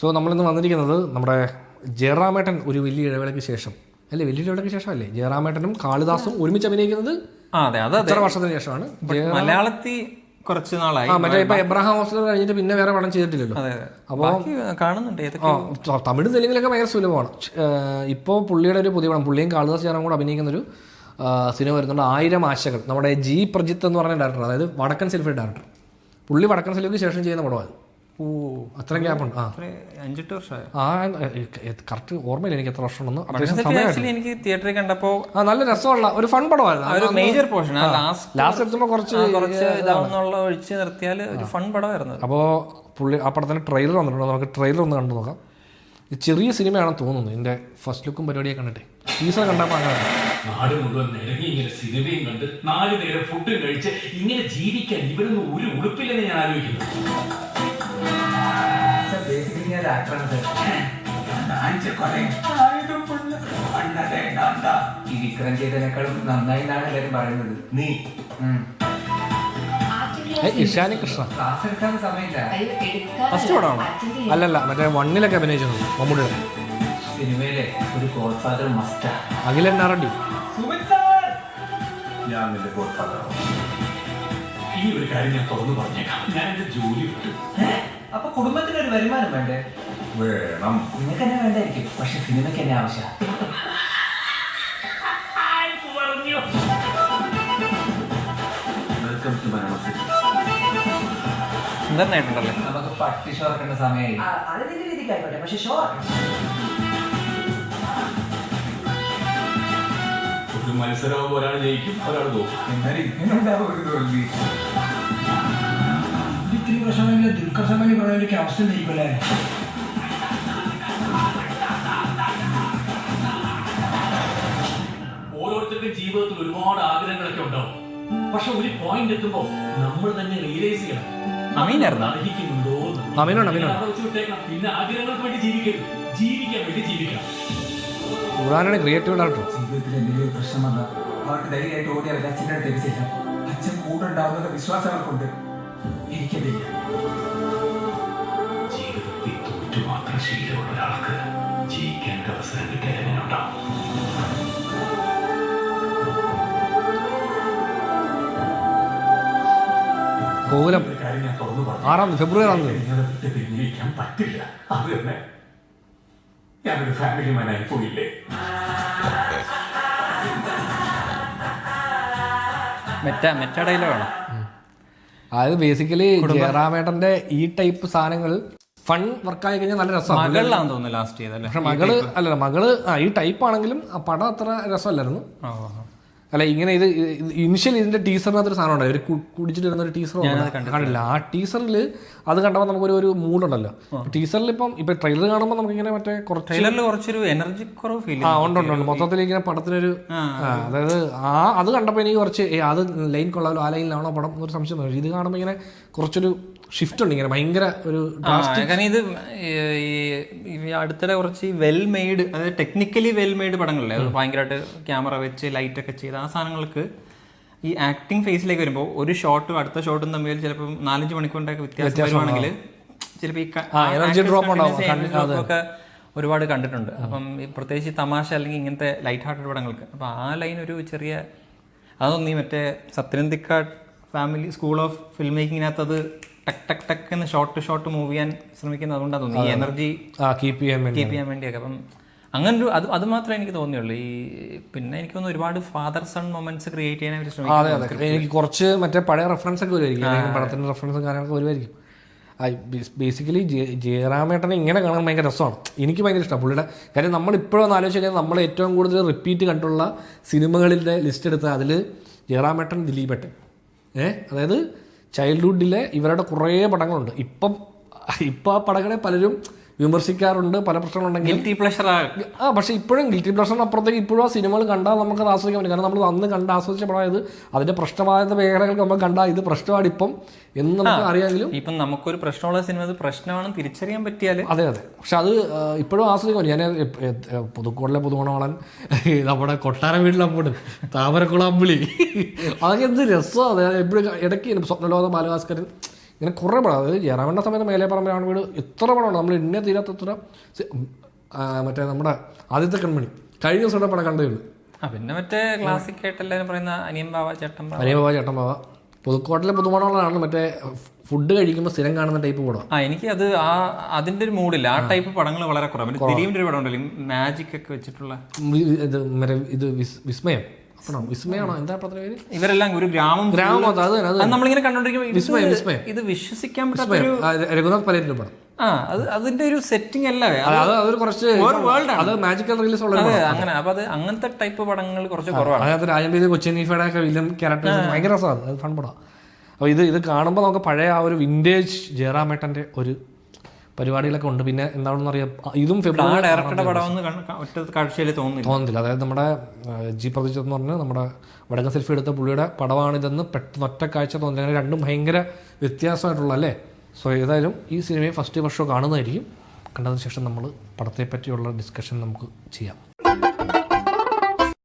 So നമ്മളിന്ന് വന്നിരിക്കുന്നത് നമ്മുടെ ജയറാമേട്ടൻ ഒരു വലിയ ഇടവേളയ്ക്ക് ശേഷം അല്ലേ, വലിയ ഇടവേളയ്ക്ക് ശേഷമല്ലേ ജയറാമേട്ടനും കാളിദാസും ഒരുമിച്ച് അഭിനയിക്കുന്നത് ഇത്ര വർഷത്തിന് ശേഷമാണ്. മലയാളത്തിൽ കുറച്ച് നാളായി. മറ്റേ ഇപ്പൊ എബ്രഹാം ഹോസ്റ്റൽ കഴിഞ്ഞിട്ട് പിന്നെ വേറെ പടം ചെയ്തിട്ടില്ലല്ലോ. അപ്പോൾ കാണുന്നുണ്ട്. തമിഴ് തെലുങ്കിലൊക്കെ ഭയങ്കര സുലഭമാണ്. ഇപ്പോൾ പുള്ളിയുടെ ഒരു പുതിയ പടം, പുള്ളിയും കാളിദാസ് ചേർന്നും കൂടെ അഭിനയിക്കുന്നൊരു സിനിമ വരുന്നുണ്ട്, 1000 ആശകൾ. നമ്മുടെ ജി പ്രജിത്ത് എന്ന് പറഞ്ഞ ഡയറക്ടർ, അതായത് വടക്കൻ സെൽഫി ഡയറക്ടർ. പുള്ളി വടക്കൻ സെൽഫിക്ക് ശേഷം ചെയ്യുന്ന പടമാണ്. അത്രയും ഗ്യാപ്പുണ്ട്. 5-8 വർഷമായി. കറക്റ്റ് ഓർമ്മയില്ല എനിക്ക് എത്ര വർഷം ഉണ്ടെന്ന്. എനിക്ക് തിയേറ്ററിൽ കണ്ടപ്പോൾ നല്ല രസമുള്ള ഒരു ഫൺ പടമായിരുന്നു. മേജർ പോർഷൻ ലാസ്റ്റ് എത്തുമ്പോൾ കുറച്ച് ഇതാവുന്നുള്ള ഒഴിച്ച് നിർത്തിയാൽ ഒരു ഫൺ പടമായിരുന്നു. അപ്പോൾ പുള്ളി ആ പടത്തിന് ട്രെയിലർ വന്നിട്ടുണ്ട്, നമുക്ക് ട്രെയിലർ ഒന്ന് കണ്ടു നോക്കാം. ഇത് ചെറിയ സിനിമയാണെന്ന് തോന്നുന്നു, ഇതിന്റെ ഫസ്റ്റ് ലുക്കും പരിപാടിയൊക്കെ കണ്ടിട്ട്. ടീസർ കണ്ടപ്പോൾ അങ്ങനെ നാട് മുഴുവൻ ഇറങ്ങി ഇങ്ങനെ സിനിമയും കണ്ട് 4 നേരം ഫുഡും കഴിച്ച് ഇങ്ങനെ ജീവിക്കാൻ ഇവരൊന്നും ഒരു ഉടുപ്പില്ലെന്ന് ഞാൻ ആലോചിക്കുന്നു. ഈ വിക്രം ചെയ്തതിനേക്കാളും നന്നായി എന്നാണ് എല്ലാരും പറയുന്നത്. നീ ഇഷാനി കൃഷ്ണ ക്ലാസ് എടുക്കാൻ സമയമില്ല. ഫസ്റ്റ് പടമാണോ? അല്ലല്ല, മറ്റേ 1 അഭിനയിച്ചിട്ടുണ്ട് മമ്മൂടിയുടെ സിനിമയിലെ ഒരു ഗോഡ് ഫാദർ മസ്റ്റാ. അഖിലൻ നാറണ്ടി. ഞാൻ നിന്റെ ഗോഡ് ഫാദറാണ്. ഈ ഒരു കാര്യം ഞാൻ തുറന്നു പറഞ്ഞേക്കാം, ഞാൻ എന്റെ ജോലി വിട്ടു. അപ്പൊ കുടുംബത്തിനൊരു വരുമാനം വേണ്ടേ? വേണം. നിങ്ങൾക്ക് തന്നെ വേണ്ടായിരിക്കും, പക്ഷെ സിനിമയ്ക്ക് എന്നെ ആവശ്യം. സുന്ദരനായിട്ടുണ്ടല്ലേ. നമുക്ക് പട്ടി ഷോ ഇറക്കേണ്ട സമയമായി. അത് നിന്റെ രീതിക്ക് ആയിക്കോട്ടെ, പക്ഷെ ഷോ ഒരു മത്സരമാകുമ്പോൾ ഒരാൾ ജയിക്കും, ഒരാൾ തോക്കും. എന്നാലും ഇങ്ങനെ ഉണ്ടാവും ഒരു തോൽവി. ഇത്തിരി പ്രശ്നമെങ്കിൽ ദുൽഖർ സൽമാൻ പ്രണയിലേക്ക് അവസ്ഥ നയിക്കല്ലേ. ഓരോരുത്തരുടെയും ജീവിതത്തിൽ ഒരുപാട് ആഗ്രഹങ്ങളൊക്കെ ഉണ്ടാവും. പക്ഷെ ഒരു പോയിന്റ് എത്തുമ്പോ നമ്മൾ തന്നെ റിയലൈസ് ചെയ്യണം, അർഹിക്കുന്നുണ്ടോ. പിന്നെ ആഗ്രഹങ്ങൾക്ക് വേണ്ടി ജീവിക്കരുത്, ജീവിക്കാൻ വേണ്ടി ജീവിക്കണം. Creative director. ജീവിതത്തിൽ എന്തെങ്കിലും പ്രശ്നം വന്നാൽ അവർക്ക് ധൈര്യമായിട്ട് ഓടി അവർ അച്ഛൻ്റെ അടുത്തേക്ക് ചെല്ലാം. അച്ഛൻ കൂടെ ഉണ്ടാവുന്നത് വിശ്വാസം അവർക്കുണ്ട്, എനിക്കതില്ല. ജീവിതത്തിൽ തോറ്റു മാത്രം ശീലമുള്ള ഒരാൾക്ക് ജയിക്കാൻ അവസരം കിട്ടിയാൽ എങ്ങനെ ഉണ്ടാവും? കോലം കാര്യം ഞാൻ തുറന്നു ഫെബ്രുവരി 6 വിട്ട് പിരിഞ്ഞിരിക്കാൻ പറ്റില്ല. അത് തന്നെ ഞാനൊരു ഫാമിലി മാനായി പോയില്ലേ. മെറ്റ ഡയലോഗാണ്. അതായത് ബേസിക്കലി ജയറാമേട്ടന്റെ ഈ ടൈപ്പ് സാധനങ്ങൾ ഫൺ വർക്കായി കഴിഞ്ഞാൽ നല്ല രസമാണ്. മകളിലാന്ന് തോന്നുന്നു ലാസ്റ്റ് ചെയ്തല്ലേ. പക്ഷെ മകള് ഈ ടൈപ്പ് ആണെങ്കിലും ആ പടം അത്ര രസമല്ലായിരുന്നു. അല്ല, ഇങ്ങനെ ഇത് ഇനിഷ്യൽ ഇതിന്റെ ടീസറിനകത്തൊരു സാധനം ഉണ്ടായി, ഒരു കുടിച്ചിട്ട് വരുന്ന ഒരു ടീസർ കണ്ടില്ല. ആ ടീസറിൽ അത് കണ്ടപ്പോൾ നമുക്കൊരു മൂഡുണ്ടല്ലോ. ടീസറിൽ ഇപ്പൊ ട്രെയിലർ കാണുമ്പോൾ നമുക്ക് ഇങ്ങനെ മറ്റേ കുറച്ചൊരു എനർജി കുറവ് ഫീൽ ഉണ്ട്. മൊത്തത്തിൽ ഇങ്ങനെ പടത്തിനൊരു അതായത് അത് കണ്ടപ്പോൾ എനിക്ക് കുറച്ച് അത് ലൈൻ കൊള്ളാമല്ലോ, ആ ലൈനിലാണോ പടം എന്നൊരു സംശയം തോന്നി. ഇത് കാണുമ്പോൾ ഇങ്ങനെ കുറച്ചൊരു ഷിഫ്റ്റ് ഉണ്ട്, ഇങ്ങനെ ഭയങ്കര ഒരു. കാരണം ഇത് ഈ അടുത്തിടെ കുറച്ച് വെൽ മെയ്ഡ്, അതായത് ടെക്നിക്കലി വെൽ മെയ്ഡ് പടങ്ങളല്ലേ, അത് ഭയങ്കരമായിട്ട് ക്യാമറ വെച്ച് ലൈറ്റ് ഒക്കെ ചെയ്ത് ആ സാധനങ്ങൾക്ക് ഈ ആക്ടിങ് ഫേസിലേക്ക് വരുമ്പോൾ ഒരു ഷോട്ടും അടുത്ത ഷോട്ടും തമ്മിൽ ചിലപ്പോൾ 4-5 മണിക്കൂറിന്റെ വ്യത്യാസം വരുവാണെങ്കിൽ ചിലപ്പോൾ ഈ എനർജി ഡ്രോപ്പ് ഒക്കെ ഒരുപാട് കണ്ടിട്ടുണ്ട്. അപ്പം പ്രത്യേകിച്ച് തമാശ അല്ലെങ്കിൽ ഇങ്ങനത്തെ ലൈറ്റ് ഹാർട്ടഡ് പടങ്ങൾക്ക്. അപ്പം ആ ലൈൻ ഒരു ചെറിയ അതൊന്നും ഈ മറ്റേ Sathyan Anthikad family school of film മേക്കിങ്ങിനകത്ത് അത് ടക്ക് ടക്ക് ടക്ക് എന്ന് ഷോട്ട് മൂവ് ചെയ്യാൻ ശ്രമിക്കുന്നത് അതുകൊണ്ടാണ് തോന്നുന്നു, ഈ എനർജി കീപ്പ് ചെയ്യാൻ വേണ്ടിയൊക്കെ. അപ്പം അങ്ങനെ ഒരു അത് മാത്രമേ എനിക്ക് തോന്നിയുള്ളൂ. ഈ പിന്നെ എനിക്ക് തോന്നുന്നു ഒരുപാട് ഫാദർ സൺ മൊമെന്റ്സ് ക്രിയേറ്റ് ചെയ്യാൻ അവർ ശ്രമിക്കും. എനിക്ക് കുറച്ച് മറ്റേ പഴയ റെഫറൻസ് ഒക്കെ വരുമായിരിക്കും, പടത്തിന്റെ റെഫറൻസും കാര്യങ്ങളൊക്കെ വരുമായിരിക്കും. ബേസിക്കലി ജയറാമേട്ടനെ ഇങ്ങനെ കാണാൻ ഭയങ്കര രസമാണ്. എനിക്ക് ഭയങ്കര ഇഷ്ടമാണ് പുള്ളിയുടെ കാര്യം. നമ്മളിപ്പോഴും ഒന്ന് ആലോചിച്ച് കഴിഞ്ഞാൽ നമ്മൾ ഏറ്റവും കൂടുതൽ റിപ്പീറ്റ് കണ്ടുള്ള സിനിമകളുടെ ലിസ്റ്റ് എടുത്താൽ അതിൽ ജയറാമേട്ടൻ, ദിലീപേട്ടൻ, അതായത് ചൈൽഡ്ഹുഡിലെ ഇവരുടെ കുറേ പടങ്ങളുണ്ട്. ഇപ്പം ആ പടങ്ങളെ പലരും വിമർശിക്കാറുണ്ട്, പല പ്രശ്നങ്ങളുണ്ടെങ്കിൽ പക്ഷെ ഇപ്പോഴും ഗിൽറ്റി പ്ലഷറിന് അപ്പുറത്തേക്ക് ഇപ്പോഴും ആ സിനിമകൾ കണ്ടാൽ നമുക്ക് അത് ആസ്വദിക്കാൻ പറ്റും. കാരണം നമ്മൾ അന്ന് കണ്ട് ആസ്വദിച്ച പടമായത് അതിന്റെ പ്രശ്നമായ മേഖലകൾക്ക് നമ്മൾ കണ്ടാൽ ഇത് പ്രശ്നമാണ് ഇപ്പം എന്ന് നമുക്ക് അറിയാമെങ്കിലും ഇപ്പം നമുക്കൊരു പ്രശ്നമുള്ള സിനിമ അത് പ്രശ്നമാണെന്ന് തിരിച്ചറിയാൻ പറ്റിയാൽ അതെ. പക്ഷെ അത് ഇപ്പോഴും ആസ്വദിക്കാൻ പറ്റും. ഞാൻ പുതുക്കോടിലെ പുതുമണവാളൻ, നമ്മുടെ കൊട്ടാരം വീട്ടിലപ്പോഴും താമരക്കുളാമ്പിളി, അതൊക്കെ എന്ത് രസമാണ്. എപ്പോഴും ഇടയ്ക്ക് സ്വപ്നലോക ബാലഭാസ്കരൻ ഇങ്ങനെ കുറേ പടം, അതായത് ജയറാമേട്ടൻ്റെ സമയത്ത് മേലെ പറമ്പിലാണ് വീട് എത്ര പടമുണ്ട്, നമ്മൾ എണ്ണ തീരാത്തത്ര. മറ്റേ നമ്മുടെ ആദ്യത്തെ കൺമണി കഴിഞ്ഞ ദിവസം പടം കണ്ടേ ഉള്ളൂ. പിന്നെ മറ്റേ ക്ലാസിക് ആയിട്ട് എല്ലാവരും പറയുന്ന അനിയൻ ബാവ ചേട്ടൻ ചേട്ടൻ ബാവ, പുതുക്കോട്ടിലെ പുതുമണമുള്ളതാണ് മറ്റേ ഫുഡ് കഴിക്കുമ്പോൾ സ്ഥിരം കാണുന്ന ടൈപ്പ് പടം. എനിക്ക് അത് അതിന്റെ ഒരു മൂഡില്ല, ആ ടൈപ്പ് പടങ്ങൾ വളരെ കുറവ്. ദിലീപിന്റെ ഒരു പടം ഉണ്ടല്ലോ മാജിക് ഒക്കെ വെച്ചിട്ടുള്ള ഇത് വിസ്മയം, വിസ്മയാണോ എന്താ പടത്തിന്റെ പേര്? ഇവരെല്ലാം ഒരു ഗ്രാമം നമ്മളിങ്ങനെ കണ്ടോണ്ടിരിക്കുമ്പോൾ ഇത് വിശ്വസിക്കാൻ പറ്റാത്ത രഘുനാഥ് പലേറ്റിന്റെ പടം. അതിന്റെ ഒരു സെറ്റിംഗ് അല്ലേ, അതൊരു കുറച്ച് അത് മാജിക്കൽ റിലീസ് ഉള്ള അങ്ങനെ. അപ്പൊ അത് അങ്ങനത്തെ ടൈപ്പ് പടങ്ങൾ കുറച്ച് കുറവാണ്. അതിനകത്ത് രാജംപേര് കൊച്ചിനീഫയുടെ ഒക്കെ വില്ലൻ ക്യാരക്ടേഴ്സ് ഭയങ്കര രസമാണ്, അത് ഫൺ പടം. അപ്പോൾ ഇത് കാണുമ്പോൾ നമുക്ക് പഴയ ആ ഒരു വിൻറ്റേജ് ജയറാമേട്ടൻ്റെ ഒരു പരിപാടികളൊക്കെ ഉണ്ട്. പിന്നെ എന്താണെന്ന് അറിയാം, ഇതും ഡയറക്ടറുടെ പടം കാഴ്ചയിൽ തോന്നുന്നില്ല. അതായത് നമ്മുടെ ജി പ്രതീക്ഷ എന്ന് പറഞ്ഞാൽ നമ്മുടെ വടക്കൻ സെൽഫി എടുത്ത പുള്ളിയുടെ പടമാണിതെന്ന് പെട്ടെന്ന് ഒറ്റ കാഴ്ച തോന്നുന്നില്ല. രണ്ടും ഭയങ്കര വ്യത്യാസമായിട്ടുള്ള അല്ലേ. സോ ഏതായാലും ഈ സിനിമയെ ഫസ്റ്റ് വർഷം കാണുന്നതായിരിക്കും. കണ്ടതിന് ശേഷം നമ്മൾ പടത്തെ പറ്റിയുള്ള ഡിസ്കഷൻ നമുക്ക് ചെയ്യാം.